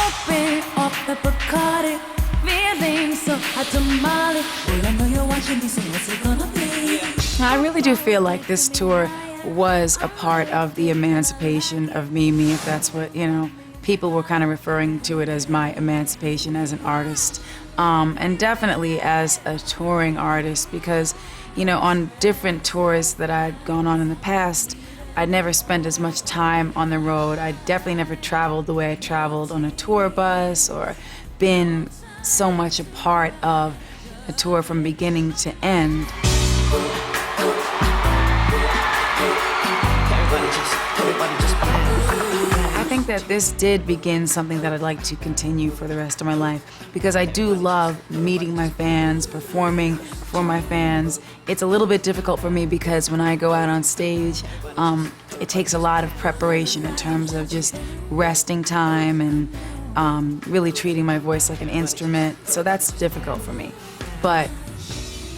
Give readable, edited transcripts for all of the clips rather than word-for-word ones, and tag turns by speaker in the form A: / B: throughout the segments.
A: Sipping off the Bacardi, feeling so hot tamale. Well, I know you're watching me, so what's it gonna be?
B: I really do feel like this tour was a part of the emancipation of Mimi, if that's what, people were kind of referring to it as my emancipation as an artist. And definitely as a touring artist, because, on different tours that I'd gone on in the past, I'd never spent as much time on the road. I definitely never traveled the way I traveled on a tour bus or been so much a part of a tour from beginning to end. I think that this did begin something that I'd like to continue for the rest of my life, because I do love meeting my fans, performing for my fans. It's a little bit difficult for me because when I go out on stage, it takes a lot of preparation in terms of just resting time and really treating my voice like an instrument. So that's difficult for me. But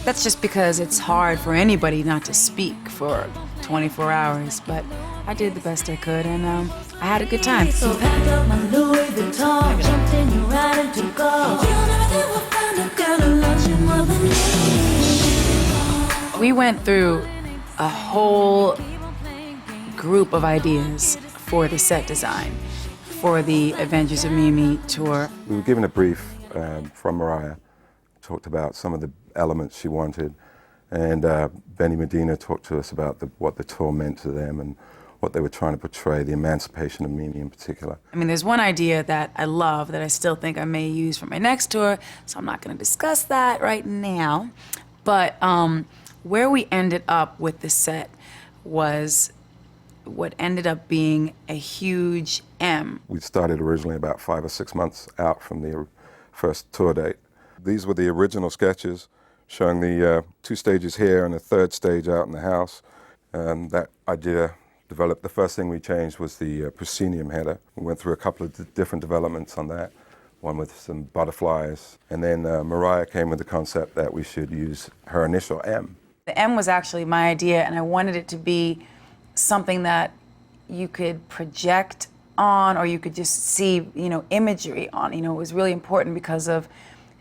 B: that's just because it's hard for anybody not to speak for 24 hours. But I did the best I could, and I had a good time.
A: So packed up my Louis Vuitton, jumped in, you're ready to go. You never ever find a girl who loves you more than me.
B: We went through a whole group of ideas for the set design for the Adventures of Mimi tour.
C: We were given a brief from Mariah, talked about some of the elements she wanted, and Benny Medina talked to us about what the tour meant to them and what they were trying to portray, the emancipation of Mimi in particular.
B: I mean, there's one idea that I love that I still think I may use for my next tour, so I'm not going to discuss that right now. But where we ended up with the set was what ended up being a huge M.
C: We started originally about 5 or 6 months out from the first tour date. These were the original sketches showing the 2 stages here and a 3rd stage out in the house. That idea developed. The first thing we changed was the proscenium header. We went through a couple of different developments on that, one with some butterflies. And then Mariah came with the concept that we should use her initial M.
B: The M was actually my idea, and I wanted it to be something that you could project on, or you could just see, imagery on. It was really important because of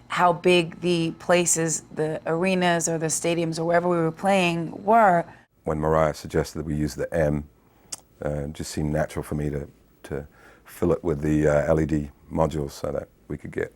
B: how big the places, the arenas or the stadiums or wherever we were playing were.
C: When Mariah suggested that we use the M, it just seemed natural for me to fill it with the LED modules so that we could get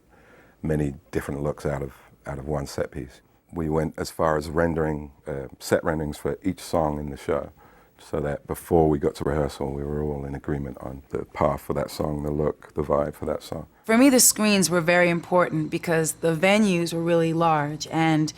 C: many different looks out of one set piece. We went as far as rendering, set renderings for each song in the show, so that before we got to rehearsal, we were all in agreement on the path for that song, the look, the vibe for that song.
B: For me, the screens were very important because the venues were really large, and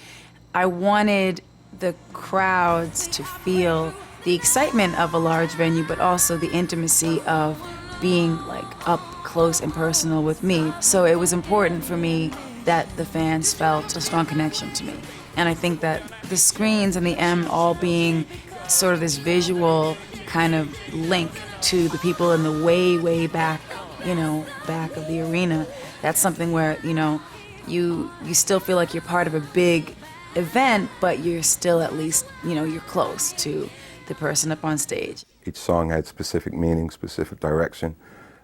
B: I wanted the crowds to feel the excitement of a large venue, but also the intimacy of being up close and personal with me. So it was important for me that the fans felt a strong connection to me. And I think that the screens and the M all being sort of this visual kind of link to the people in the way, way back, back of the arena, that's something where, you still feel like you're part of a big event, but you're still at least, you're close to the person up on stage.
C: Each song had specific meaning, specific direction,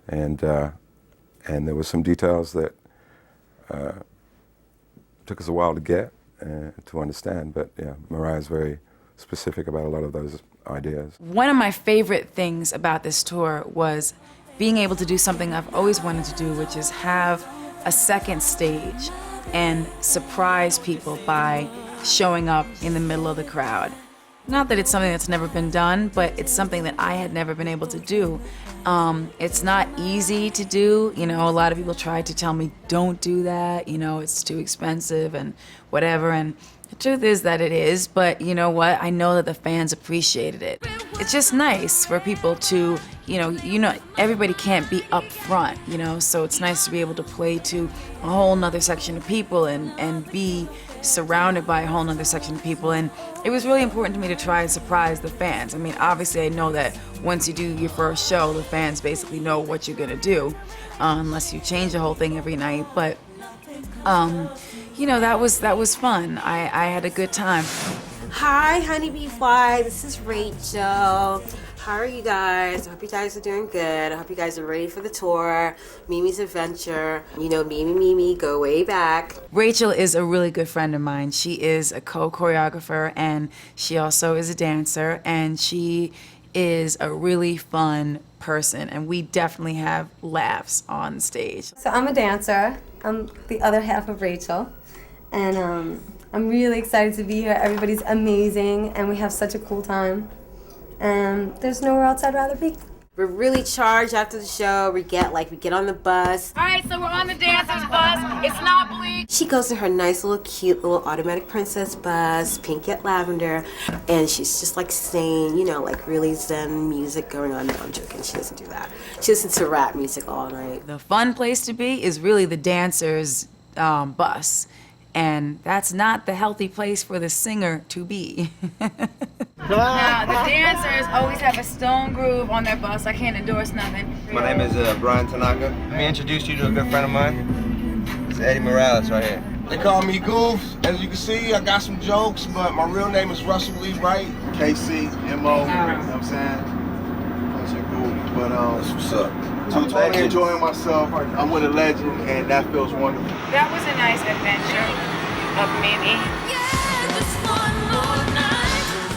C: and there were some details that took us a while to get, to understand, but yeah, Mariah's very specific about a lot of those ideas.
B: One of my favorite things about this tour was being able to do something I've always wanted to do, which is have a second stage and surprise people by showing up in the middle of the crowd. Not that it's something that's never been done, but it's something that I had never been able to do. It's not easy to do. A lot of people try to tell me, don't do that, it's too expensive and whatever. And the truth is that it is, but you know what? I know that the fans appreciated it. It's just nice for people to, everybody can't be up front, so it's nice to be able to play to a whole nother section of people and be surrounded by a whole nother section of people. And it was really important to me to try and surprise the fans. I mean, obviously I know that once you do your first show, the fans basically know what you're gonna do, unless you change the whole thing every night. But that was fun. I had a good time.
D: Hi, Honeybee Fly. This is Rachel. How are you guys? I hope you guys are doing good. I hope you guys are ready for the tour, Mimi's adventure. You know, Mimi, go way back.
B: Rachel is a really good friend of mine. She is a co-choreographer, and she also is a dancer, and she is a really fun person, and we definitely have laughs on stage.
E: So I'm a dancer. I'm the other half of Rachel, and I'm really excited to be here. Everybody's amazing, and we have such a cool time. And there's nowhere else I'd rather be.
D: We're really charged after the show. We get on the bus.
B: All right, so we're on the dancers bus. It's not bleak.
D: She goes to her nice little cute little automatic princess bus, pink yet lavender, and she's just like singing, you know, like really zen music going on. No, I'm joking, she doesn't do that. She listens to rap music all night.
B: The fun place to be is really the dancers bus. And that's not the healthy place for the singer to be. Now, the dancers always have a stone groove on their bus. I can't endorse nothing.
F: My name is Brian Tanaka. Let me introduce you to a good friend of mine. It's Eddie Morales right here.
G: They call me Goof. As you can see, I got some jokes, but my real name is Russell Lee Wright. KC, M.O., you know what I'm saying? That's your Goof. But,
F: That's what's up.
G: I'm totally enjoying myself. I'm with a legend, and that feels wonderful.
B: That was a nice adventure of Mimi.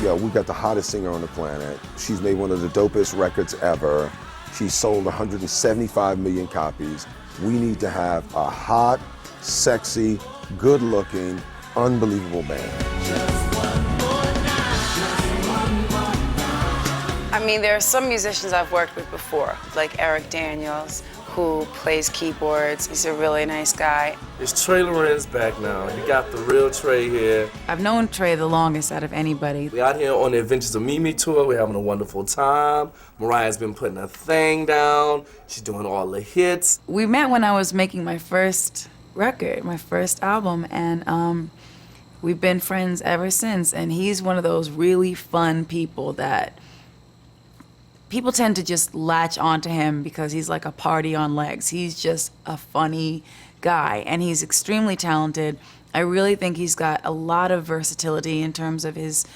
H: Yo, we got the hottest singer on the planet. She's made one of the dopest records ever. She's sold 175 million copies. We need to have a hot, sexy, good-looking, unbelievable band.
B: I mean, there are some musicians I've worked with before, like Eric Daniels, who plays keyboards. He's a really nice guy.
I: It's Trey Lorenz back now. You got the real Trey here.
B: I've known Trey the longest out of anybody.
I: We out here on the Adventures of Mimi tour. We're having a wonderful time. Mariah's been putting her thing down. She's doing all the hits.
B: We met when I was making my first record, my first album, and we've been friends ever since. And he's one of those really fun people that people tend to just latch onto him because he's like a party on legs. He's just a funny guy, and he's extremely talented. I really think he's got a lot of versatility in terms of his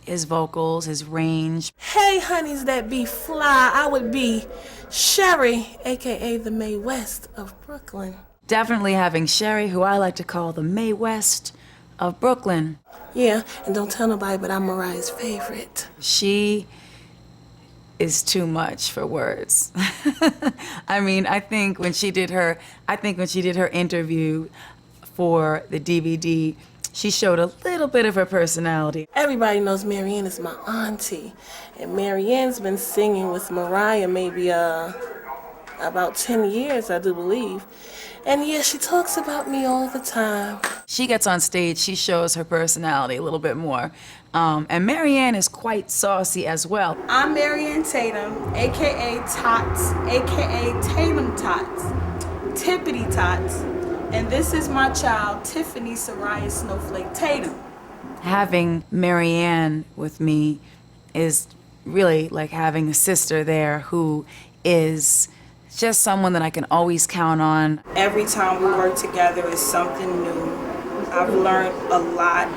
B: vocals, his range.
J: Hey, honeys that be fly, I would be Sherry, aka the Mae West of Brooklyn.
B: Definitely having Sherry, who I like to call the Mae West of Brooklyn.
J: Yeah, and don't tell nobody, but I'm Mariah's favorite.
B: She is too much for words. I mean, I think when she did her interview for the DVD, she showed a little bit of her personality.
J: Everybody knows Marianne is my auntie, and Marianne's been singing with Mariah maybe about 10 years, I do believe. And yeah, she talks about me all the time.
B: She gets on stage, she shows her personality a little bit more. And Marianne is quite saucy as well.
K: I'm Marianne Tatum, AKA Tots, AKA Tatum Tots, Tippity Tots, and this is my child, Tiffany Soraya Snowflake Tatum.
B: Having Marianne with me is really like having a sister there who is just someone that I can always count on.
K: Every time we work together is something new. I've learned a lot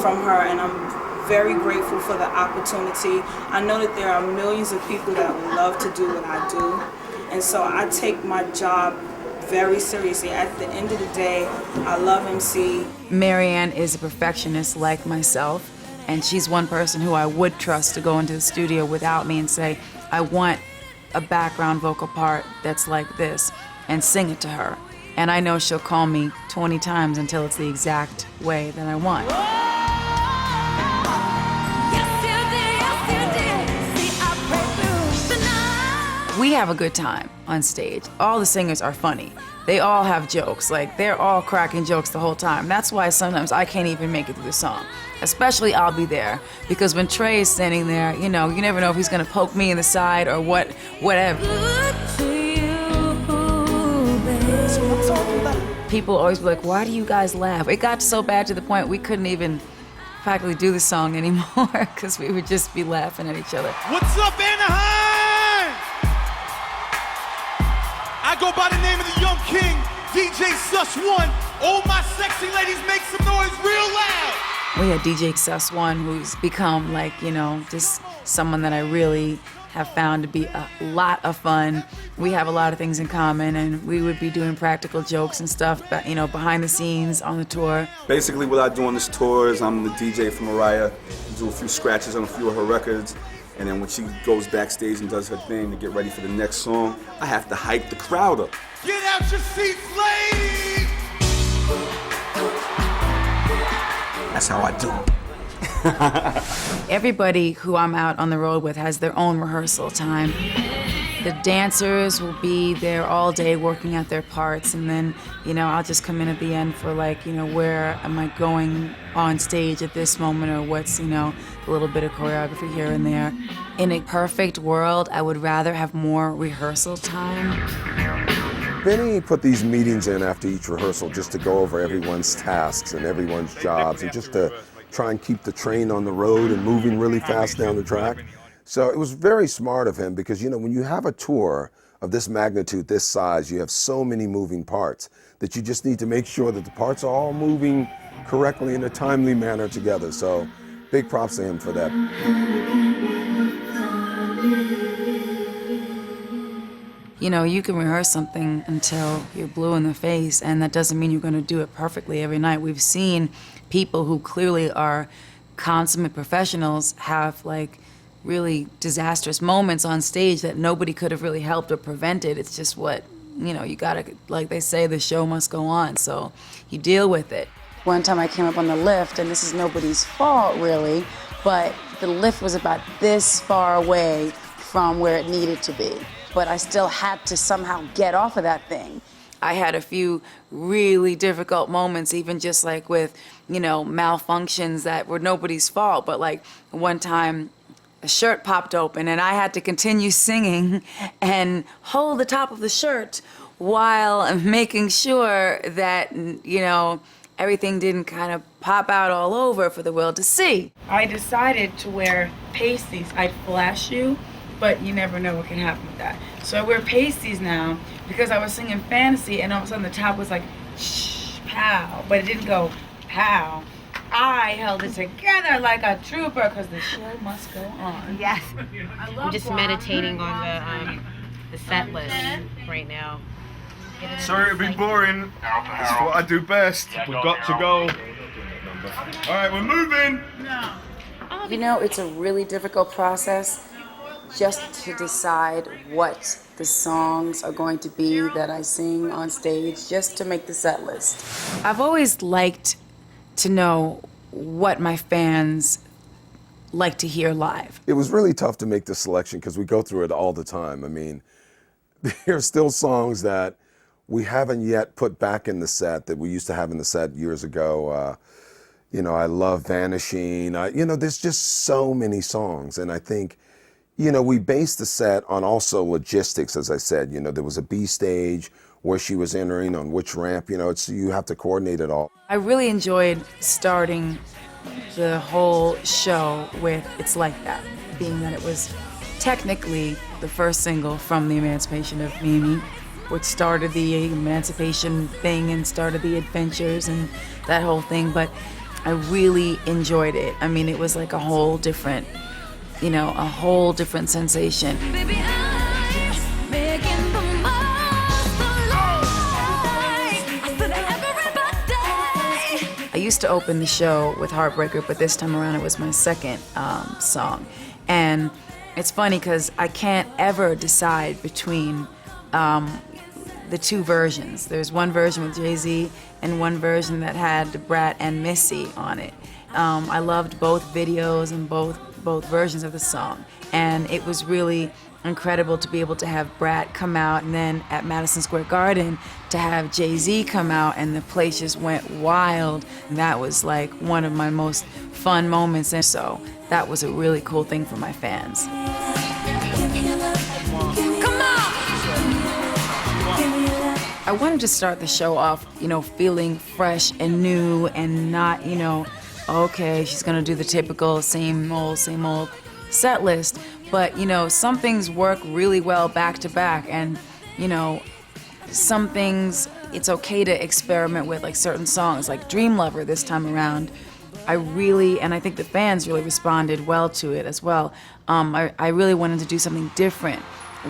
K: from her, and I'm very grateful for the opportunity. I know that there are millions of people that would love to do what I do, and so I take my job very seriously. At the end of the day, I love MC.
B: Marianne is a perfectionist like myself, and she's one person who I would trust to go into the studio without me and say, I want a background vocal part that's like this, and sing it to her. And I know she'll call me 20 times until it's the exact way that I want. We have a good time on stage. All the singers are funny. They all have jokes. Like, they're all cracking jokes the whole time. That's why sometimes I can't even make it through the song. Especially I'll Be There. Because when Trey is standing there, you know, you never know if he's gonna poke me in the side or whatever. People always be like, why do you guys laugh? It got so bad to the point we couldn't even practically do the song anymore because we would just be laughing at each other.
L: What's up, Anaheim? I go by the name of the Young King, DJ Sus One. All my sexy ladies make some noise real loud.
B: We had DJ Excess One, who's become like, just someone that I really have found to be a lot of fun. We have a lot of things in common, and we would be doing practical jokes and stuff, behind the scenes on the tour.
M: Basically, what I do on this tour is I'm the DJ for Mariah, do a few scratches on a few of her records, and then when she goes backstage and does her thing to get ready for the next song, I have to hype the crowd up.
L: Get out your seats, ladies!
M: That's how I do it.
B: Everybody who I'm out on the road with has their own rehearsal time. The dancers will be there all day working out their parts, and then, I'll just come in at the end for where am I going on stage at this moment, or what's, a little bit of choreography here and there. In a perfect world, I would rather have more rehearsal time.
H: Benny put these meetings in after each rehearsal just to go over everyone's tasks and everyone's jobs, and just to try and keep the train on the road and moving really fast down the track. So it was very smart of him, because when you have a tour of this magnitude, this size, you have so many moving parts that you just need to make sure that the parts are all moving correctly in a timely manner together. So big props to him for that.
B: You can rehearse something until you're blue in the face, and that doesn't mean you're going to do it perfectly every night. We've seen people who clearly are consummate professionals have really disastrous moments on stage that nobody could have really helped or prevented. It's just what, you gotta, like they say, the show must go on, so you deal with it. One time I came up on the lift, and this is nobody's fault really, but the lift was about this far away from where it needed to be. But I still had to somehow get off of that thing. I had a few really difficult moments, even just with, malfunctions that were nobody's fault. But one time, a shirt popped open, and I had to continue singing and hold the top of the shirt while making sure that, everything didn't kind of pop out all over for the world to see. I decided to wear pasties. I'd flash you, but you never know what can happen with that. So I wear pasties now because I was singing Fantasy, and all of a sudden the top was like, shh, pow, but it didn't go pow. I held it together like a trooper because the show must go on.
N: Yes. I'm just meditating on the set list right now.
L: Sorry it'll be boring. It's what I do best. We've got to go. All right, we're moving.
B: It's a really difficult process just to decide what the songs are going to be that I sing on stage, just to make the set list. I've always liked to know what my fans like to hear live.
H: It was really tough to make the selection because we go through it all the time. I mean, there's still songs that we haven't yet put back in the set that we used to have in the set years ago. I love Vanishing. There's just so many songs. And I think, we based the set on also logistics, as I said. There was a B stage, where she was entering, on which ramp, you have to coordinate it all.
B: I really enjoyed starting the whole show with It's Like That, being that it was technically the first single from the emancipation of Mimi, which started the emancipation thing and started the adventures and that whole thing, but I really enjoyed it. I mean, it was like a whole different, a whole different sensation.
A: Baby, I'm making the most of life. I said everybody.
B: I used to open the show with Heartbreaker, but this time around it was my second song. And it's funny because I can't ever decide between the two versions. There's one version with Jay-Z and one version that had Brat and Missy on it. I loved both videos and both versions of the song, and it was really incredible to be able to have Brat come out, and then at Madison Square Garden to have Jay-Z come out, and the place just went wild. And that was like one of my most fun moments, and so that was a really cool thing for my fans. I wanted to start the show off, feeling fresh and new and not, okay, she's gonna do the typical same old set list. But, some things work really well back to back, and, some things it's okay to experiment with, like certain songs, like Dream Lover this time around. I really, and I think the fans really responded well to it as well. I really wanted to do something different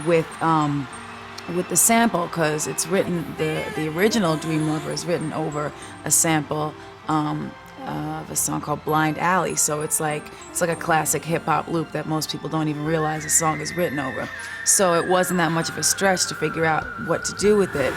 B: with the sample, because it's written, the original Dream Lover is written over a sample of a song called Blind Alley. So it's like a classic hip hop loop that most people don't even realize the song is written over. So it wasn't that much of a stretch to figure out what to do with it.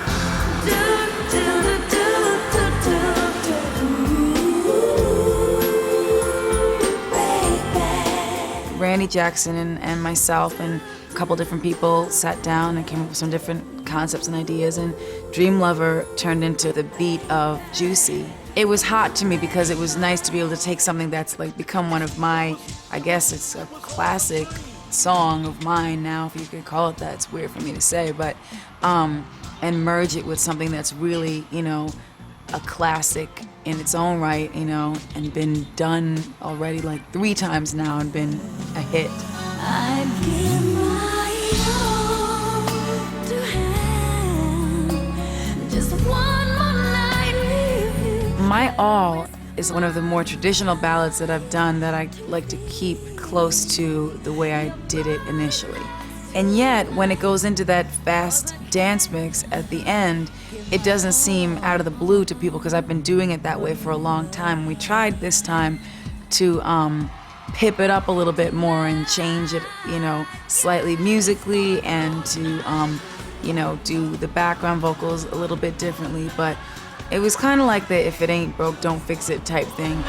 B: Randy Jackson and myself and a couple different people sat down and came up with some different concepts and ideas, and Dream Lover turned into the beat of Juicy. It was hot to me because it was nice to be able to take something that's like become one of my, I guess it's a classic song of mine now, if you could call it that. It's weird for me to say, but and merge it with something that's really, you know, a classic in its own right, you know, and been done already like 3 times now and been a hit.
A: I'd give my all to have just one more night with you.
B: My All is one of the more traditional ballads that I've done that I like to keep close to the way I did it initially. And yet, when it goes into that fast dance mix at the end, it doesn't seem out of the blue to people because I've been doing it that way for a long time. We tried this time to pip it up a little bit more and change it, you know, slightly musically, and to, you know, do the background vocals a little bit differently. But it was kind of like the if it ain't broke, don't fix it type thing.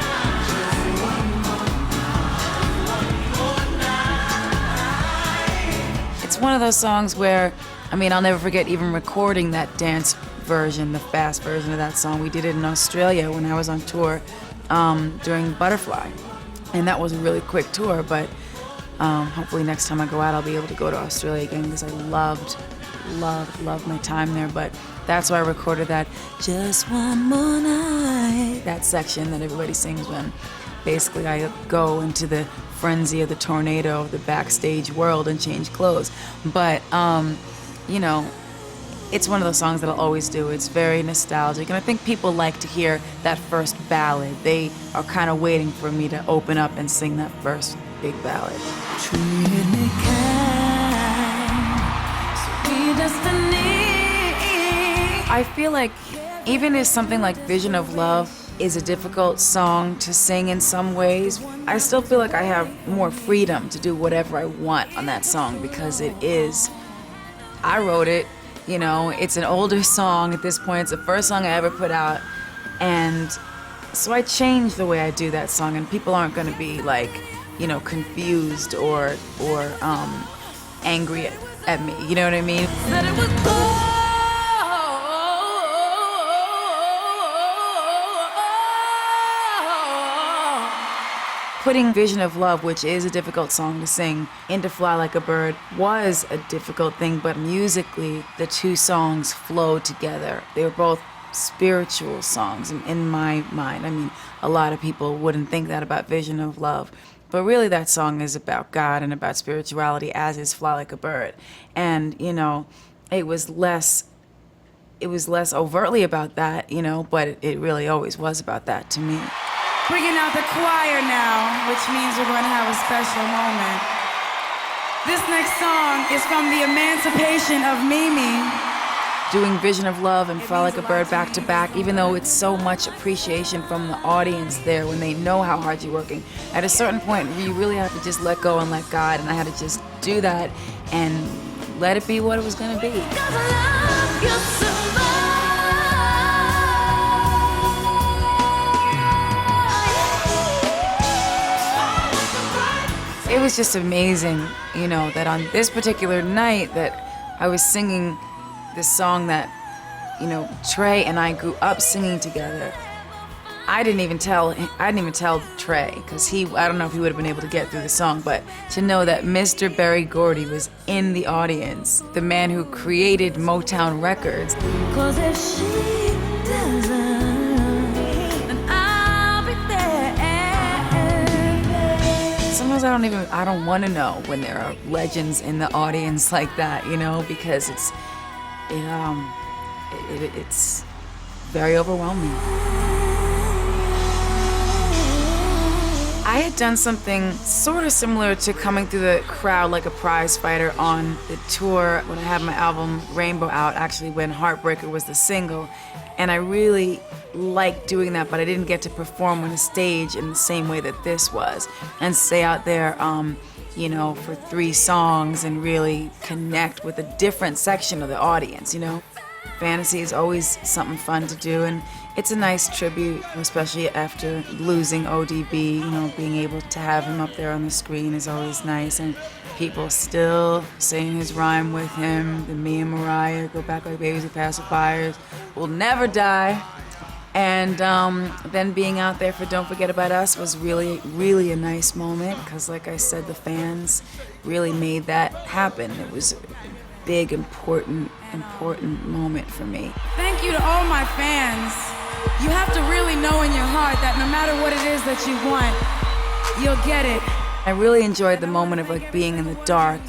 B: It's one of those songs where, I mean, I'll never forget even recording that dance version, the fast version of that song. We did it in Australia when I was on tour during Butterfly. And that was a really quick tour, but hopefully next time I go out, I'll be able to go to Australia again, because I loved my time there. But that's why I recorded that just one more night, that section that everybody sings when basically I go into the frenzy of the tornado of the backstage world and change clothes. But, you know, it's one of those songs that I'll always do. It's very nostalgic, and I think people like to hear that first ballad. They are kind of waiting for me to open up and sing that first big ballad.
A: Treated me kind, sweet destiny.
B: I feel like even if something like Vision of Love is a difficult song to sing in some ways, I still feel like I have more freedom to do whatever I want on that song, because I wrote it, you know, it's an older song at this point. It's the first song I ever put out, and so I changed the way I do that song, and people aren't going to be like, you know, confused or angry at me, you know what I mean?
A: Said it was
B: Putting Vision of Love, which is a difficult song to sing, into Fly Like a Bird was a difficult thing, but musically, the two songs flowed together. They were both spiritual songs in my mind. I mean, a lot of people wouldn't think that about Vision of Love, but really that song is about God and about spirituality, as is Fly Like a Bird. And, you know, it was less overtly about that, you know, but it really always was about that to me.
O: Bringing out the choir now, which means we're going to have a special moment. This next song is from the Emancipation of Mimi.
B: Doing Vision of Love and Fly Like a Bird back to back, even though it's so much appreciation from the audience there when they know how hard you're working, at a certain point you really have to just let go and let God, and I had to just do that and let it be what it was going to be. It was just amazing, you know, that on this particular night that I was singing this song that, you know, Trey and I grew up singing together. I didn't even tell Trey, because I don't know if he would have been able to get through the song, but to know that Mr. Berry Gordy was in the audience, the man who created Motown Records.
A: 'Cause if she doesn't, then I'll be there.
B: Sometimes I don't want to know when there are legends in the audience like that, you know, because it's very overwhelming. I had done something sort of similar to coming through the crowd like a prize fighter on the tour when I had my album Rainbow out, actually when Heartbreaker was the single. And I really liked doing that, but I didn't get to perform on a stage in the same way that this was. And stay out there, you know, for 3 songs and really connect with a different section of the audience, you know? Fantasy is always something fun to do, and it's a nice tribute, especially after losing ODB. You know, being able to have him up there on the screen is always nice, and people still saying his rhyme with him. The Me and Mariah, Go Back Like Babies and Pacifiers, Will Never Die. And then being out there for Don't Forget About Us was really, really a nice moment, because like I said, the fans really made that happen. It was a big, important moment for me.
O: Thank you to all my fans. You have to really know in your heart that no matter what it is that you want, you'll get it.
B: I really enjoyed the moment of like being in the dark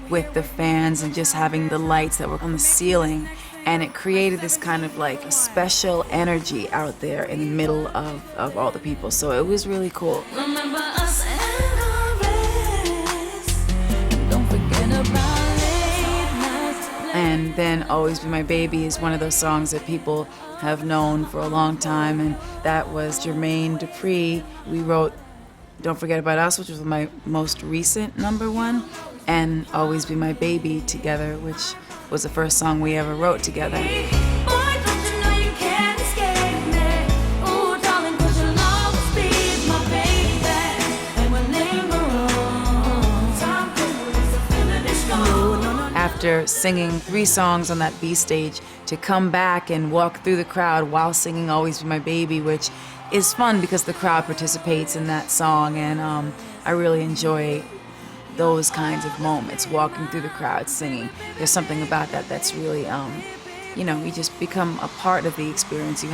B: with the fans and just having the lights that were on the ceiling, and it created this kind of like a special energy out there in the middle of all the people, so it was really cool.
A: Remember us and our rest. Don't forget about late nights.
B: And then Always Be My Baby is one of those songs that people have known for a long time, and that was Jermaine Dupri. We wrote Don't Forget About Us, which was my most recent #1, and Always Be My Baby together, which was the first song we ever wrote together. After singing 3 songs on that B stage, to come back and walk through the crowd while singing Always Be My Baby, which is fun because the crowd participates in that song, and I really enjoy those kinds of moments, walking through the crowd singing. There's something about that that's really, you know, you just become a part of the experience. You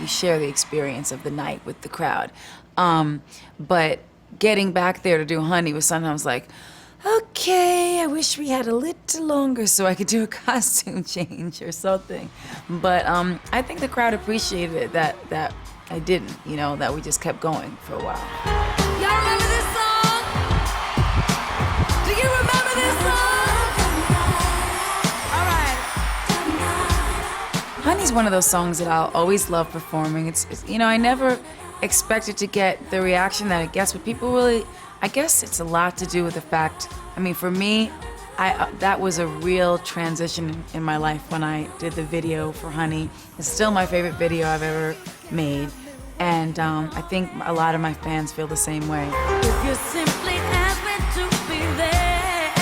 B: share the experience of the night with the crowd. But getting back there to do Honey was sometimes like, okay, I wish we had a little longer so I could do a costume change or something. But I think the crowd appreciated it, that I didn't, you know, that we just kept going for a while.
A: Y'all remember this song? Do you remember this song? All right.
B: Honey's one of those songs that I'll always love performing. It's you know, I never expected to get the reaction that it gets, but people really, I guess it's a lot to do with the fact, I mean, for me, that was a real transition in my life when I did the video for Honey. It's still my favorite video I've ever made, and I think a lot of my fans feel the same way.
A: If you simply ask me to be there,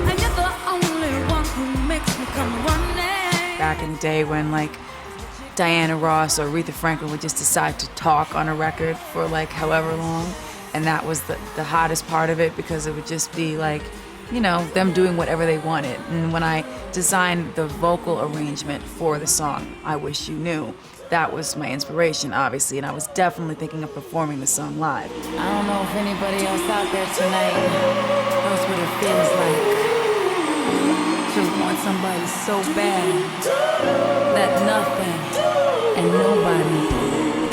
A: and you're the only one who makes me come running.
B: Back in the day when like Diana Ross or Aretha Franklin would just decide to talk on a record for like however long, and that was the hottest part of it, because it would just be like, you know, them doing whatever they wanted. And when I designed the vocal arrangement for the song I Wish You Knew, that was my inspiration, obviously, and I was definitely thinking of performing the song live.
O: I don't know if anybody else out there tonight knows what it feels like to want somebody so bad that nothing and nobody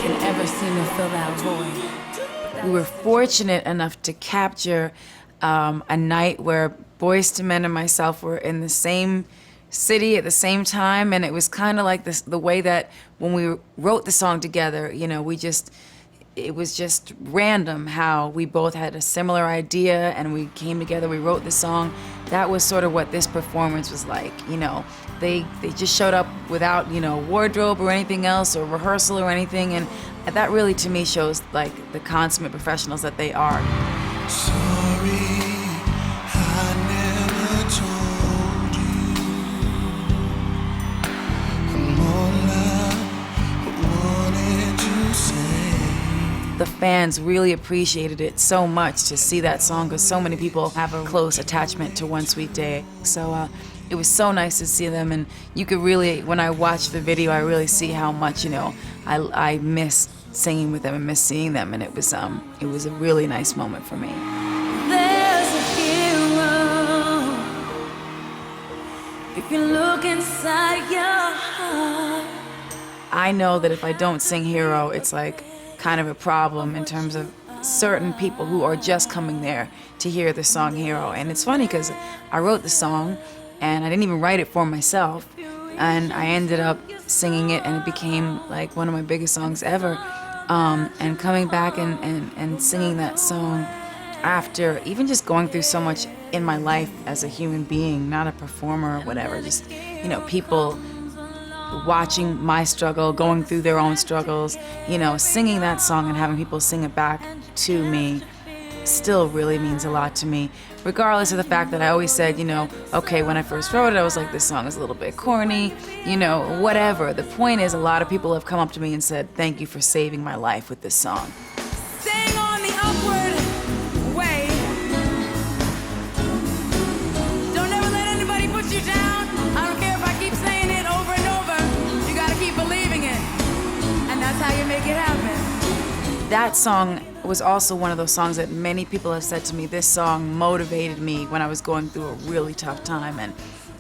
O: can ever seem to fill that void.
B: We were fortunate enough to capture a night where Boyz II Men and myself were in the same city at the same time, and it was kind of like this, the way that when we wrote the song together, you know, it was just random how we both had a similar idea and we came together, we wrote the song. That was sort of what this performance was like, you know. They just showed up without, you know, wardrobe or anything else or rehearsal or anything, and that really to me shows like the consummate professionals that they are.
A: Sorry, I never told you. I'm all I wanted to say.
B: The fans really appreciated it so much to see that song, because so many people have a close attachment to One Sweet Day. So it was so nice to see them, and you could really, when I watch the video, I really see how much, you know, I miss singing with them and miss seeing them, and it was a really nice moment for me.
A: There's a hero if you look inside your heart.
B: I know that if I don't sing Hero, it's like kind of a problem in terms of certain people who are just coming there to hear the song Hero. And it's funny because I wrote the song and I didn't even write it for myself. And I ended up singing it and it became like one of my biggest songs ever. And coming back and singing that song after even just going through so much in my life as a human being, not a performer or whatever, just, you know, people watching my struggle, going through their own struggles, you know, singing that song and having people sing it back to me still really means a lot to me, regardless of the fact that I always said, you know, okay, when I first wrote it, I was like, this song is a little bit corny, you know, whatever. The point is, a lot of people have come up to me and said, thank you for saving my life with this song.
A: Staying on the upward way. Don't ever let anybody put you down. I don't care if I keep saying it over and over. You gotta keep believing it. And that's how you make it happen.
B: That song was also one of those songs that many people have said to me, this song motivated me when I was going through a really tough time. And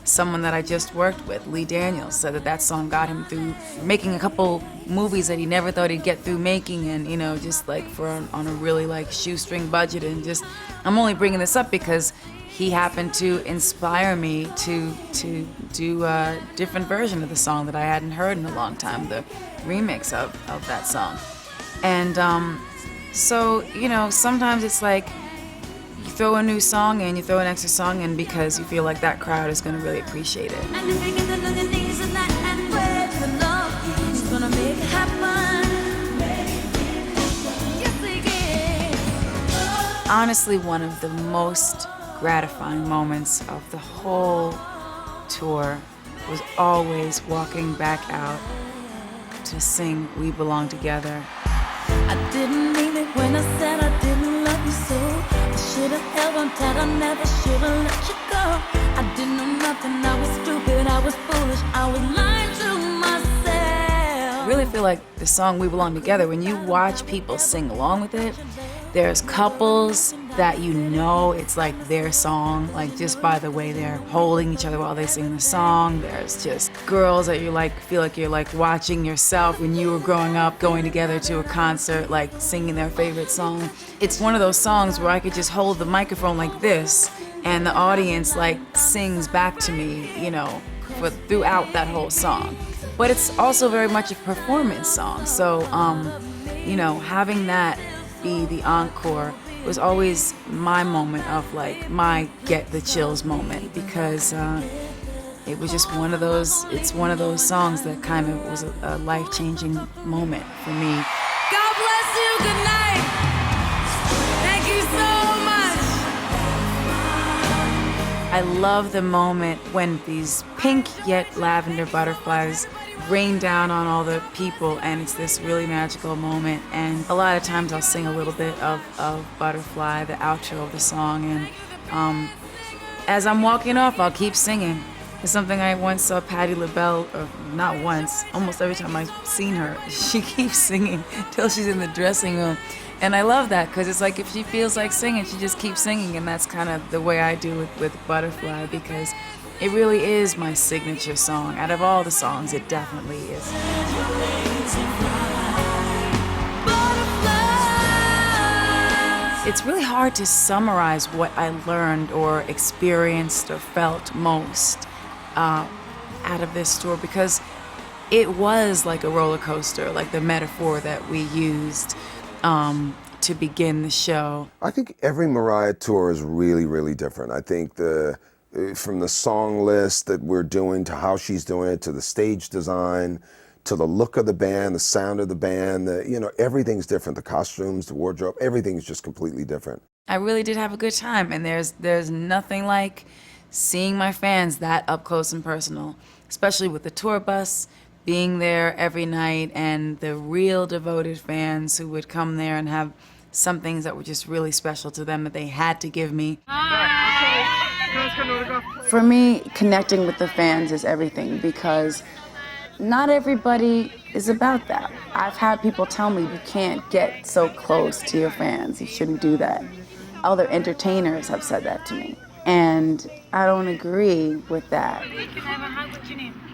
B: someone that I just worked with, Lee Daniels, said that that song got him through making a couple movies that he never thought he'd get through making, and, you know, just like on a really like shoestring budget. And just, I'm only bringing this up because he happened to inspire me to do a different version of the song that I hadn't heard in a long time, the remix of that song. And so, you know, sometimes it's like you throw a new song in, you throw an extra song in because you feel like that crowd is going to really appreciate it.
A: And if you get on your knees tonight and pray to the Lord, He's gonna make it happen. Yes, He can.
B: Honestly, one of the most gratifying moments of the whole tour was always walking back out to sing We Belong Together.
A: I didn't mean it when I said I didn't love you so. I should have held on tight, I never should have let you go. I didn't know nothing, I was stupid, I was foolish, I was lying to myself.
B: I really feel like the song We Belong Together, when you watch people sing along with it, there's couples that you know it's like their song, like just by the way they're holding each other while they sing the song. There's just girls that you like, feel like you're like watching yourself when you were growing up, going together to a concert, like singing their favorite song. It's one of those songs where I could just hold the microphone like this and the audience like sings back to me, you know, throughout that whole song. But it's also very much a performance song. So, you know, having that be the encore was always my moment of like my get the chills moment, because it was just one of those, it's one of those songs that kind of was a life-changing moment for me.
A: God bless you, good night. Thank you so much.
B: I love the moment when these pink yet lavender butterflies rain down on all the people, and it's this really magical moment. And a lot of times I'll sing a little bit of Butterfly, the outro of the song, and as I'm walking off, I'll keep singing. It's something I once saw Patti LaBelle, or not once, almost every time I've seen her, she keeps singing till she's in the dressing room. And I love that, because it's like if she feels like singing, she just keeps singing, and that's kind of the way I do with Butterfly, because it really is my signature song. Out of all the songs, it definitely is. It's really hard to summarize what I learned or experienced or felt most out of this tour, because it was like a roller coaster, like the metaphor that we used to begin the show.
H: I think every Mariah tour is really, really different. I think from the song list that we're doing to how she's doing it, to the stage design, to the look of the band, the sound of the band, you know, everything's different. The costumes, the wardrobe, everything's just completely different.
B: I really did have a good time, and there's nothing like seeing my fans that up close and personal, especially with the tour bus, being there every night, and the real devoted fans who would come there and have some things that were just really special to them that they had to give me.
P: For me, connecting with the fans is everything, because not everybody is about that. I've had people tell me you can't get so close to your fans. You shouldn't do that. Other entertainers have said that to me. And I don't agree with that.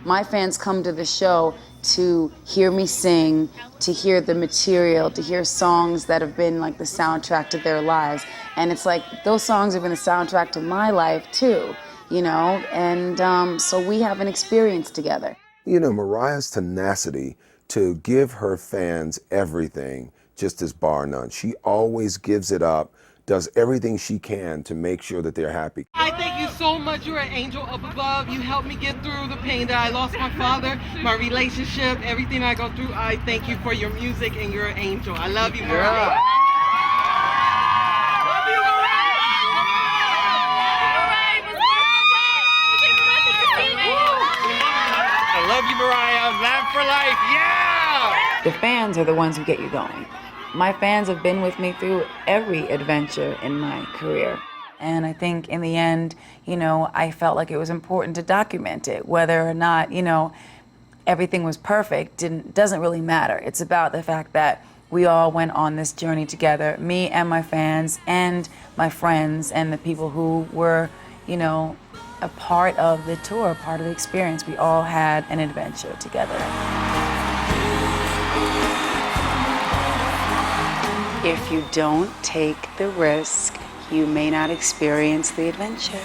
P: My fans come to the show to hear me sing, to hear the material, to hear songs that have been like the soundtrack to their lives. And it's like, those songs have been the soundtrack to my life too, you know? And so we have an experience together.
H: You know, Mariah's tenacity to give her fans everything just is bar none. She always gives it up, does everything she can to make sure that they're happy.
Q: I thank you so much. You're an angel up above. You helped me get through the pain that I lost my father, my relationship, everything I go through. I thank you for your music, and you're an angel. I love you, Mariah.
L: I love you, Mariah. Laugh for life. Yeah!
B: The fans are the ones who get you going. My fans have been with me through every adventure in my career. And I think in the end, you know, I felt like it was important to document it. Whether or not, you know, everything was perfect doesn't really matter. It's about the fact that we all went on this journey together, me and my fans and my friends and the people who were, you know, a part of the tour, part of the experience. We all had an adventure together.
P: If you don't take the risk, you may not experience the adventure.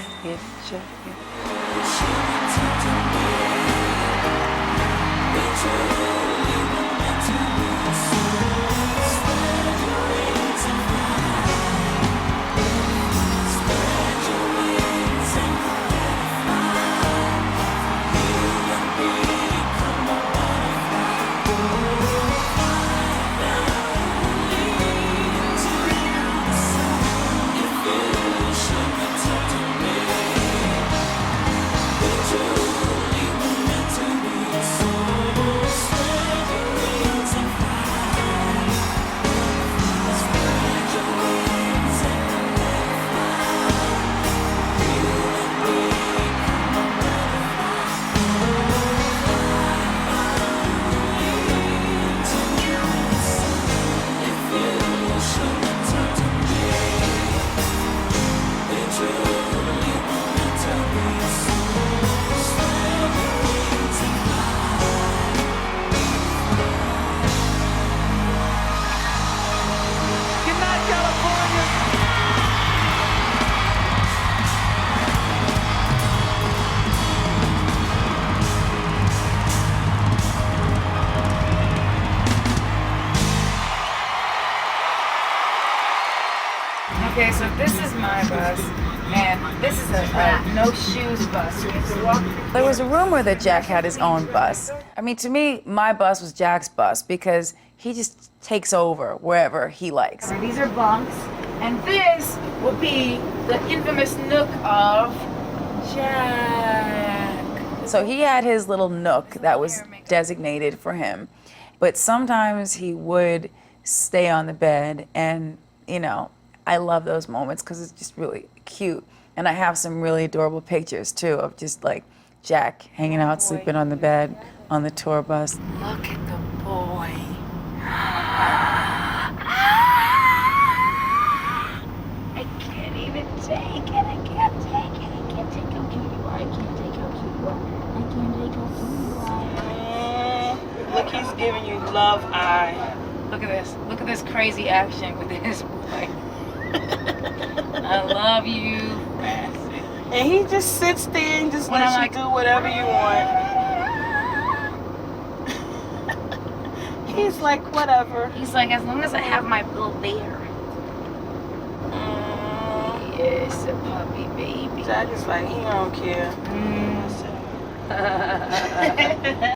B: Okay, so this is my bus, and this is a no-shoes bus. There was a rumor that Jack had his own bus. I mean, to me, my bus was Jack's bus because he just takes over wherever he likes. These are bunks, and this will be the infamous nook of Jack. So he had his little nook that was designated for him, but sometimes he would stay on the bed, and, you know, I love those moments because it's just really cute. And I have some really adorable pictures too of just like Jack hanging out, sleeping on the bed on the tour bus.
O: Look at the boy. I can't even take it. I can't take it. I can't take how cute you are. I can't take how cute you are. I can't take how cute you are.
K: Look, he's giving you love eye.
B: Look at this. Look at this crazy action with this boy. I love you.
K: And he just sits there and just lets you do whatever you want. He's like, whatever.
B: He's like, as long as I have my little bear. Yes, a puppy baby.
K: Jack is like, he don't care.